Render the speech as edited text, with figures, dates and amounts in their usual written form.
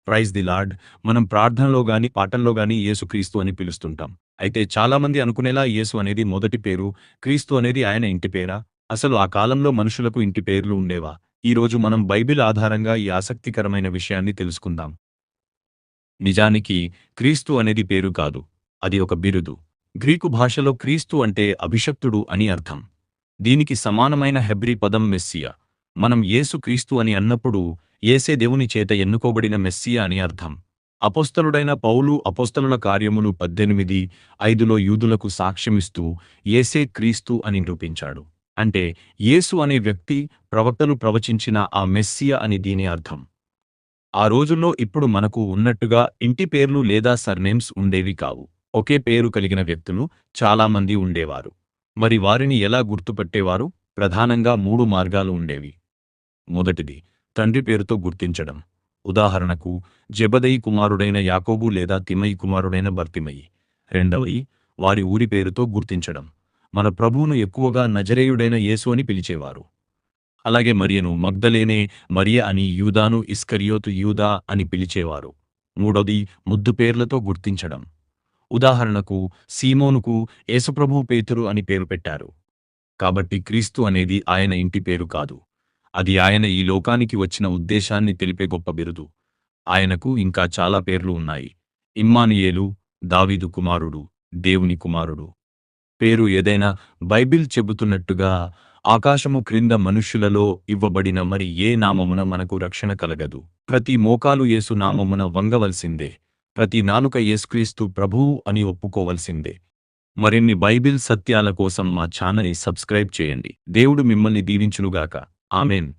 Praise the lord. మనం ప్రార్థనలో గాని, పాటల్లో గాని యేసుక్రీస్తు అని పిలుస్తుంటాం. అయితే చాలామంది అనుకునేలా యేసు అనేది మొదటి పేరు, క్రీస్తు అనేది ఆయన ఇంటి పేరా? అసలు ఆ కాలంలో మనుషులకు ఇంటి పేర్లు ఉండేవా? ఈరోజు మనం బైబిల్ ఆధారంగా ఈ ఆసక్తికరమైన విషయాన్ని తెలుసుకుందాం. నిజానికి క్రీస్తు అనేది పేరు కాదు. అది ఒక బిరుదు. గ్రీకు భాషలో క్రీస్తు అంటే అభిషక్తుడు అని అర్థం. దీనికి సమానమైన హెబ్రీ పదం మెస్సియా. మనం యేసు క్రీస్తు అని అన్నప్పుడు యేసే దేవుని చేత ఎన్నుకోబడిన మెస్సియా అని అర్థం. అపోస్తలుడైన పౌలు అపోస్తలుల కార్యములు 18:5లో యూదులకు సాక్ష్యమిస్తూ యేసే క్రీస్తు అని నిరూపించాడు. అంటే యేసు అనే వ్యక్తి ప్రవక్తలు ప్రవచించిన ఆ మెస్సియా అని దీని అర్థం. ఆ రోజుల్లో ఇప్పుడు మనకు ఉన్నట్టుగా ఇంటి పేర్లు లేదా సర్నేమ్స్ ఉండేవి కావు. ఒకే పేరు కలిగిన వ్యక్తులు చాలామంది ఉండేవారు. మరి వారిని ఎలా గుర్తుపట్టేవారు? ప్రధానంగా 3 మార్గాలు ఉండేవి. మొదటిది తండ్రి పేరుతో గుర్తించడం. ఉదాహరణకు జెబెదయి కుమారుడైన యాకోబు లేదా తిమయి కుమారుడైన బర్తిమయి. రెండవది వారి ఊరి పేరుతో గుర్తించడం. మన ప్రభువును ఎక్కువగా నజరేయుడైన యేసు అని పిలిచేవారు. అలాగే మరియను మగ్దలేనే మరియ అని, యూదాను ఇస్కరియోతు యూదా అని పిలిచేవారు. మూడోది ముద్దు పేర్లతో గుర్తించడం. ఉదాహరణకు సీమోనుకు యేసుప్రభువు పేతురు అని పేరు పెట్టారు. కాబట్టి క్రీస్తు అనేది ఆయన ఇంటి పేరు కాదు. అది ఆయన ఈ లోకానికి వచ్చిన ఉద్దేశాన్ని తెలిపే గొప్ప బిరుదు. ఆయనకు ఇంకా చాలా పేర్లు ఉన్నాయి. ఇమ్మానుయేలు, దావీదు కుమారుడు, దేవుని కుమారుడు. పేరు ఏదైనా బైబిల్ చెబుతున్నట్టుగా ఆకాశము క్రింద మనుష్యులలో ఇవ్వబడిన మరి ఏ నామమున మనకు రక్షణ కలగదు. ప్రతి మోకాలు యేసు నామమున వంగవలసిందే. ప్రతి నాలుక యేసుక్రీస్తు ప్రభువు అని ఒప్పుకోవలసిందే. మరిన్ని బైబిల్ సత్యాల కోసం మా ఛానల్ని సబ్స్క్రైబ్ చేయండి. దేవుడు మిమ్మల్ని దీవించునుగాక. ఆమేన్.